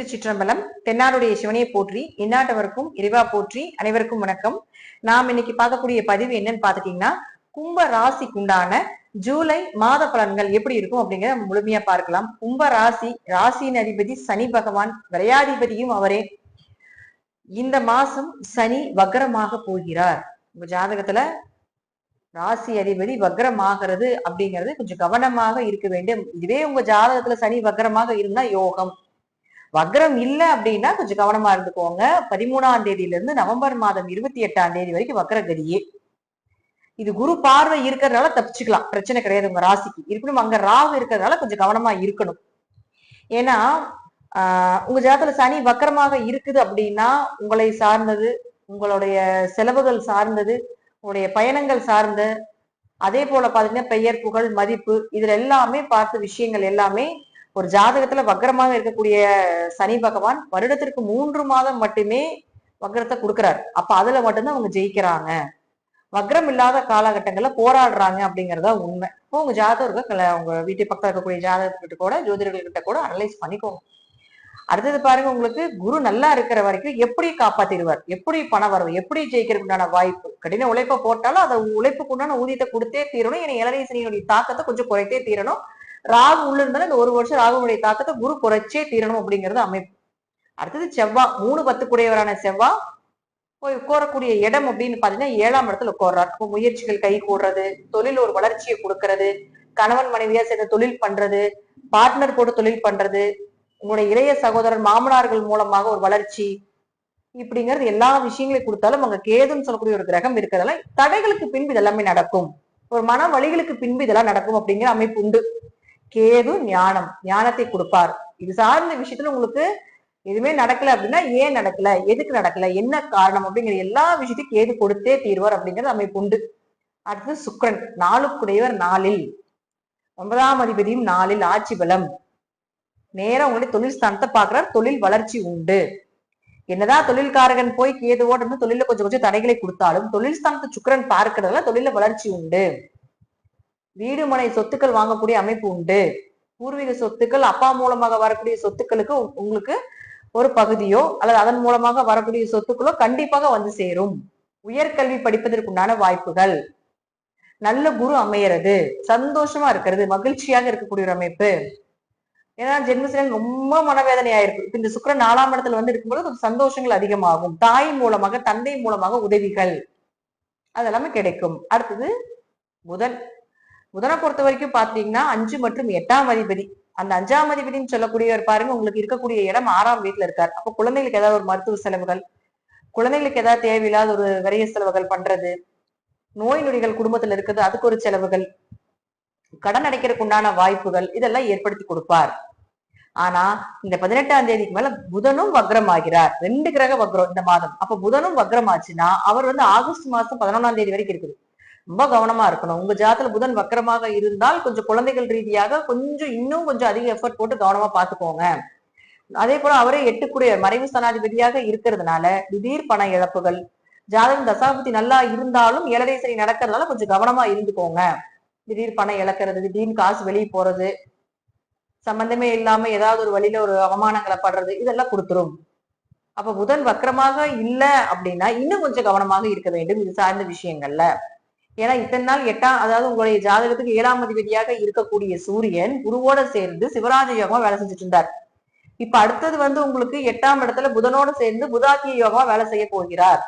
திருச்சிற்றம்பலம். தென்னாடுடைய சிவனையை போற்றி, இந்நாட்டவருக்கும் இறைவா போற்றி. அனைவருக்கும் வணக்கம். நாம் இன்னைக்கு பார்க்கக்கூடிய பதிவு என்னன்னு பாத்துட்டீங்கன்னா, கும்ப ராசிக்குண்டான ஜூலை மாத பலன்கள் எப்படி இருக்கும் அப்படிங்கிறத முழுமையா பார்க்கலாம். கும்ப ராசியின் அதிபதி சனி பகவான், விரையாதிபதியும் அவரே. இந்த மாசம் சனி வக்ரமாக போகிறார். உங்க ஜாதகத்துல ராசி அதிபதி வக்ரமாகிறது அப்படிங்கிறது கொஞ்சம் கவனமாக இருக்க வேண்டும். இதுவே உங்க ஜாதகத்துல சனி வக்ரமாக இருந்தா யோகம். வக்ரம் இல்ல அப்படின்னா கொஞ்சம் கவனமா இருந்துக்கோங்க. 13ஆம் தேதியில இருந்து நவம்பர் மாதம் 28ஆம் தேதி வரைக்கும் வக்ரகதியே. இது குரு பார்வை இருக்கிறதுனால தப்பிச்சுக்கலாம், பிரச்சனை கிடையாது உங்க ராசிக்கு. இருக்கணும் அங்க ராகு இருக்கிறதுனால கொஞ்சம் கவனமா இருக்கணும். ஏன்னா உங்க ஜாதகத்துல சனி வக்ரமாக இருக்குது அப்படின்னா உங்களை சார்ந்தது, உங்களுடைய செலவுகள் சார்ந்தது, உங்களுடைய பயணங்கள் சார்ந்த, அதே போல பாத்தீங்கன்னா பெயர் புகழ் மதிப்பு, இதுல எல்லாமே பார்த்த விஷயங்கள் எல்லாமே ஒரு ஜாதகத்துல வக்ரமாக இருக்கக்கூடிய சனி பகவான் வருடத்திற்கு 3 மாதம் மட்டுமே வக்ரத்தை கொடுக்கிறார். அப்ப அதுல மட்டும்தான் அவங்க ஜெயிக்கிறாங்க. வக்ரம் இல்லாத காலகட்டங்கள்ல போராடுறாங்க அப்படிங்கறதா உண்மை. இப்போ உங்க ஜாதகம் உங்க வீட்டு பக்கத்துல இருக்கக்கூடிய ஜாதகத்துக்கிட்ட கூட ஜோதிடர்கள்கிட்ட கூட அனலைஸ் பண்ணிக்கோங்க. அடுத்தது பாருங்க, உங்களுக்கு குரு நல்லா இருக்கிற வரைக்கும் எப்படி காப்பாத்திடுவார், எப்படி பணம் வரவு, எப்படி ஜெயிக்கிறதுக்கு உண்டான வாய்ப்பு. கடின உழைப்ப போட்டாலும் அதை உழைப்புக்கு உண்டான ஊதியத்தை கொடுத்தே தீரணும். ஏன்னா ஏழரை சனியினுடைய தாக்கத்தை கொஞ்சம் குறைத்தே தீரணும். ராகு உள்ள இருந்தாலும் இந்த 1 வருஷம் ராகுனுடைய தாக்கத்தை குரு குறைச்சே தீரணும் அப்படிங்கிறது அமைப்பு. அடுத்தது செவ்வாய், 3-10 கூடியவரான செவ்வாய் போய் உட்காரக்கூடிய இடம் அப்படின்னு பாத்தீங்கன்னா 7ஆம் இடத்துல உட்கார்றார். இப்போ முயற்சிகள் கை கூடுறது, தொழில் ஒரு வளர்ச்சியை கொடுக்கறது, கணவன் மனைவியா சேர்ந்து தொழில் பண்றது, பார்ட்னர் போட்டு தொழில் பண்றது, உங்களுடைய இளைய சகோதரர் மாமனார்கள் மூலமாக ஒரு வளர்ச்சி, இப்படிங்கிறது எல்லா விஷயங்களையும் கொடுத்தாலும் அங்க கேதுன்னு சொல்லக்கூடிய ஒரு கிரகம் இருக்கிறதால தடைகளுக்கு பின்பு இதெல்லாமே நடக்கும். ஒரு மன வழிகளுக்கு பின்பு இதெல்லாம் நடக்கும் அப்படிங்கிற அமைப்பு உண்டு. கேது ஞானத்தை கொடுப்பார். இது சார்ந்த விஷயத்துல உங்களுக்கு எதுவுமே நடக்கல அப்படின்னா ஏன் நடக்கல, எதுக்கு நடக்கல, என்ன காரணம் அப்படிங்கிற எல்லா விஷயத்தையும் கேது கொடுத்தே தீர்வார் அப்படிங்கிறது அமைப்பு உண்டு. அடுத்தது சுக்கிரன், 4க்குடையவர் 4ல், 9ஆம் அதிபதியும் 4ல், ஆட்சி பலம். நேரம் உங்களுடைய தொழில் ஸ்தானத்தை பாக்குறார். தொழில் வளர்ச்சி உண்டு. என்னதான் தொழில்காரகன் போய் கேதுவோட இருந்து தொழில கொஞ்சம் கொஞ்சம் தடைகளை கொடுத்தாலும் தொழில் ஸ்தானத்தை சுக்கிரன் பார்க்கிறதுல தொழில வளர்ச்சி உண்டு. வீடு மனை சொத்துக்கள் வாங்கக்கூடிய அமைப்பு உண்டு. பூர்வீக சொத்துக்கள், அப்பா மூலமாக வரக்கூடிய சொத்துக்களுக்கு உங்களுக்கு ஒரு பகுதியோ அல்லது அதன் மூலமாக வரக்கூடிய சொத்துக்களோ கண்டிப்பாக வந்து சேரும். உயர்கல்வி படிப்பதற்குண்டான வாய்ப்புகள், நல்ல குரு அமையறது, சந்தோஷமா இருக்கிறது, மகிழ்ச்சியாக இருக்கக்கூடிய ஒரு அமைப்பு. ஏன்னா ஜென்மசனன் ரொம்ப மனவேதனையா இருக்கு. இப்ப இந்த சுக்கிரன் 4ஆம் இடத்துல வந்து இருக்கும்போது கொஞ்சம் சந்தோஷங்கள் அதிகமாகும். தாய் மூலமாக, தந்தை மூலமாக உதவிகள் அதெல்லாமே கிடைக்கும். அடுத்தது புதனை பொறுத்த வரைக்கும் பாத்தீங்கன்னா 5 மற்றும் 8ஆம் அதிபதி. அந்த 5ஆம் அதிபதினு சொல்லக்கூடியவர் பாருங்க, உங்களுக்கு இருக்கக்கூடிய இடம் 6ஆம் வீட்டுல இருக்கார். அப்ப குழந்தைகளுக்கு ஏதாவது ஒரு மருத்துவ செலவுகள், குழந்தைகளுக்கு ஏதாவது தேவையில்லாத ஒரு விரைய செலவுகள் பண்றது, நோய் நொடிகள் குடும்பத்துல இருக்குது, அதுக்கு ஒரு செலவுகள், கடன் அடைக்கிறதுக்கு உண்டான வாய்ப்புகள், இதெல்லாம் ஏற்படுத்தி கொடுப்பார். ஆனா இந்த 18ஆம் தேதிக்கு மேல புதனும் வக்ரம் ஆகிறார். 2 கிரக வக்ரம் இந்த மாதம். அப்ப புதனும் வக்ரம் ஆச்சுன்னா அவர் வந்து ஆகஸ்ட் மாசம் 11ஆம் தேதி வரைக்கும் இருக்குது. ரொம்ப கவனமா இருக்கணும். உங்க ஜாதகத்துல புதன் வக்ரமாக இருந்தால் கொஞ்சம் குழந்தைகள் ரீதியாக இன்னும் கொஞ்சம் அதிக எஃபர்ட் போட்டு கவனமா பாத்துக்கோங்க. அதே போல அவரே 8க்குடைய மறைவு ஸ்தானாதிபதியாக இருக்கிறதுனால திடீர் பண இழப்புகள், ஜாதகம் தசாபுத்தி நல்லா இருந்தாலும் ஏழரை சனி நடக்கிறதுனால கொஞ்சம் கவனமா இருந்துக்கோங்க. திடீர் பணம் இழக்கிறது, திடீர்னு காசு வெளியே போறது, சம்பந்தமே இல்லாம ஏதாவது ஒரு வழியில ஒரு அவமானங்களை படுறது, இதெல்லாம் கொடுத்துரும். அப்ப புதன் வக்ரமாக இல்ல அப்படின்னா இன்னும் கொஞ்சம் கவனமாக இருக்க வேண்டும் இது சார்ந்த விஷயங்கள்ல. ஏன்னா இத்தனை நாள் அதாவது உங்களுடைய ஜாதகத்துக்கு 7ஆம் அதிபதியாக இருக்கக்கூடிய சூரியன் குருவோட சேர்ந்து சிவராஜ யோகமா வேலை செஞ்சுட்டு இருந்தார். இப்ப அடுத்தது வந்து உங்களுக்கு 8ஆம் இடத்துல புதனோட சேர்ந்து புதாத்திய யோகமா வேலை செய்ய போகிறார்.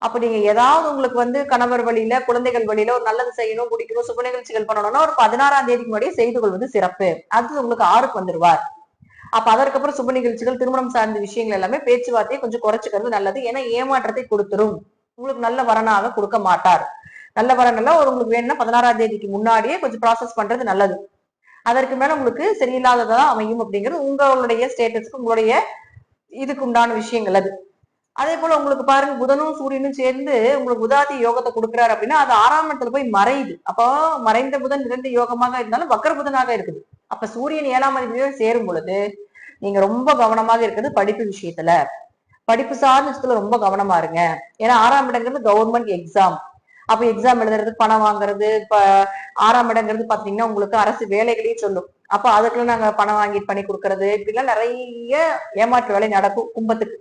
அப்ப நீங்க ஏதாவது உங்களுக்கு வந்து கணவர் வழியில, குழந்தைகள் வழியில ஒரு நல்லது செய்யணும், குடிக்கணும், சுப நிகழ்ச்சிகள் பண்ணணும்னா ஒரு 16ஆம் தேதிக்கு முன்னாடியே செய்து கொள்வது சிறப்பு. அடுத்தது உங்களுக்கு 6க்கு வந்துருவார். அப்ப அதற்கப்புறம் சுப நிகழ்ச்சிகள், திருமணம் சார்ந்த விஷயங்கள் எல்லாமே பேச்சுவார்த்தையை கொஞ்சம் குறைச்சிக்கிறது நல்லது. ஏன்னா ஏமாற்றத்தை கொடுத்துரும். உங்களுக்கு நல்ல வரனாக கொடுக்க மாட்டார். நல்ல வரன் எல்லாம் உங்களுக்கு வேணும்னா 16ஆம் தேதிக்கு முன்னாடியே கொஞ்சம் ப்ராசஸ் பண்றது நல்லது. அதற்கு மேல உங்களுக்கு சரியில்லாததா அமையும் அப்படிங்கிறது உங்களுடைய ஸ்டேட்டஸ்க்கு, உங்களுடைய இதுக்கு உண்டான விஷயங்கள் அது. அதே போல உங்களுக்கு பாருங்க, புதனும் சூரியனும் சேர்ந்து உங்களுக்கு புதாதி யோகத்தை கொடுக்குறாரு அப்படின்னா அது 6ஆம் இடத்துல போய் மறையுது. அப்போ மறைந்த புதன் 2 யோகமாக இருந்தாலும் வக்கர புதனாக இருக்குது. அப்ப சூரியன் 7ஆம் அதிபதியோட சேரும் பொழுது நீங்க ரொம்ப கவனமாக இருக்கிறது படிப்பு விஷயத்துல, படிப்பு சார்ந்த விஷயத்துல ரொம்ப கவனமா இருங்க. ஏன்னா 6ஆம் இடங்கிறது கவர்மெண்ட் எக்ஸாம். அப்ப எக்ஸாம் எழுதுறது, பணம் வாங்குறது, இப்ப 6ஆம் இடங்கிறது பாத்தீங்கன்னா உங்களுக்கு அரசு வேலைகளையும் சொல்லும். அப்ப அதுக்குள்ள நாங்க பணம் வாங்கிட்டு பண்ணி கொடுக்கறது இப்படிலாம் நிறைய ஏமாற்று வேலை நடக்கும் கும்பத்துக்கு.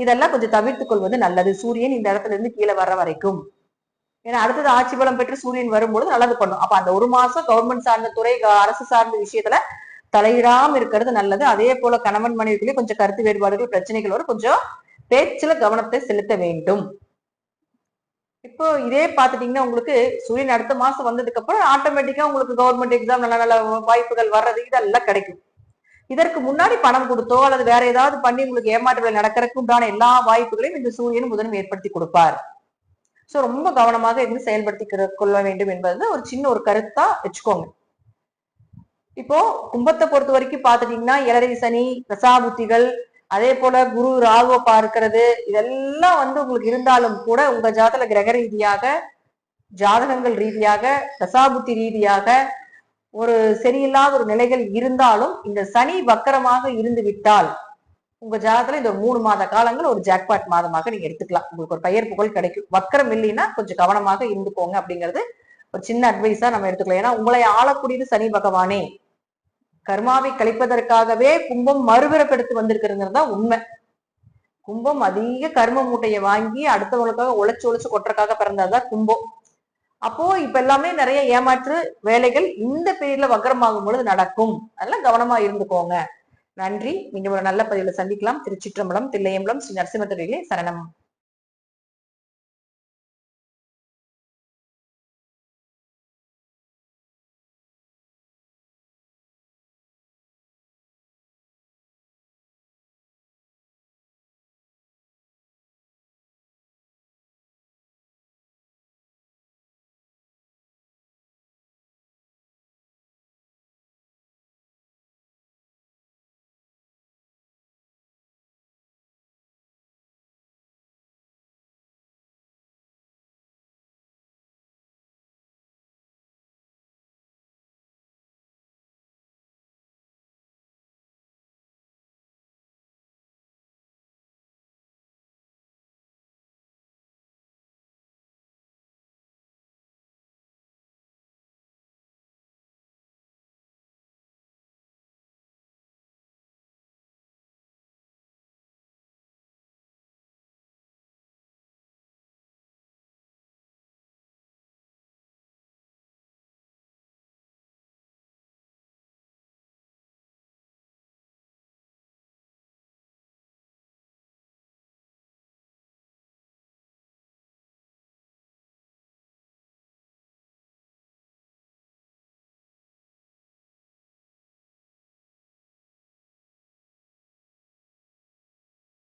இதெல்லாம் கொஞ்சம் தவிர்த்துக் கொள்வது நல்லது, சூரியன் இந்த இடத்துல இருந்து கீழே வர்ற வரைக்கும். ஏன்னா அடுத்தது ஆட்சி பலம் பெற்று சூரியன் வரும்போது நல்லது பண்ணும். அப்ப அந்த ஒரு மாசம் கவர்மெண்ட் சார்ந்த துறை, அரசு சார்ந்த விஷயத்துல தலையிடாம இருக்கிறது நல்லது. அதே போல கணவன் மனைவிக்குள்ளே கொஞ்சம் கருத்து வேறுபாடுகள், பிரச்சனைகள் வரும். கொஞ்சம் பேச்சுல கவனத்தை செலுத்த வேண்டும். இப்போ இதே பாத்துட்டீங்கன்னா உங்களுக்கு சூரியன் அடுத்த மாசம் வந்ததுக்கு அப்புறம் ஆட்டோமேட்டிக்கா உங்களுக்கு கவர்மெண்ட் எக்ஸாம் நல்ல நல்ல வாய்ப்புகள் வர்றது இதெல்லாம் கிடைக்கும். இதற்கு முன்னாடி பணம் கொடுத்தோ அல்லது வேற ஏதாவது பண்ணி உங்களுக்கு ஏமாற்றுகள் நடக்கிறதுக்கு உண்டான எல்லா வாய்ப்புகளையும் இந்த சூரியன் புதனும் ஏற்படுத்தி கொடுப்பார். சோ ரொம்ப கவனமாக இருந்து செயல்படுத்தி கொள்ள வேண்டும் என்பது ஒரு சின்ன ஒரு கருத்தா வச்சுக்கோங்க. இப்போ கும்பத்தை பொறுத்த வரைக்கும் பாத்துட்டீங்கன்னா ஏழரை சனி, தசாபுத்திகள், அதே போல குரு ராகுவ பார்க்கிறது இதெல்லாம் உங்களுக்கு இருந்தாலும் கூட உங்க ஜாதக கிரக ரீதியாக, ஜாதகங்கள் ரீதியாக, தசாபுத்தி ரீதியாக ஒரு சரியில்லாத ஒரு நிலைகள் இருந்தாலும் இந்த சனி வக்கரமாக இருந்து விட்டால் உங்க ஜாதகத்துல இந்த 3 மாத காலங்கள் ஒரு ஜாக்பாட் மாதமாக நீங்க எடுத்துக்கலாம். உங்களுக்கு ஒரு பெயர் புகழ் கிடைக்கும். வக்கரம் இல்லைன்னா கொஞ்சம் கவனமாக இருந்துக்கோங்க அப்படிங்கிறது ஒரு சின்ன அட்வைஸா நம்ம எடுத்துக்கலாம். ஏன்னா உங்களை ஆளக்கூடியது சனி பகவானே. கர்மாவை கழிப்பதற்காகவே கும்பம் மறுபிறப்பெடுத்து வந்திருக்கிறதுங்கிறது தான் உண்மை. கும்பம் அதிக கர்ம மூட்டையை வாங்கி அடுத்தவங்களுக்காக உழைச்சு கொட்டுறதுக்காக பிறந்ததுதான் கும்பம். அப்போ இப்ப எல்லாமே நிறைய ஏமாற்று வேலைகள் இந்த பீரியட்ல வக்கரமாகும் பொழுது நடக்கும். அதெல்லாம் கவனமா இருந்துக்கோங்க. நன்றி. மீண்டும் ஒரு நல்ல பதிவுல சந்திக்கலாம். திருச்சிற்றம்பலம், தில்லையம்பலம், ஸ்ரீ நரசிம்ம சரணம்.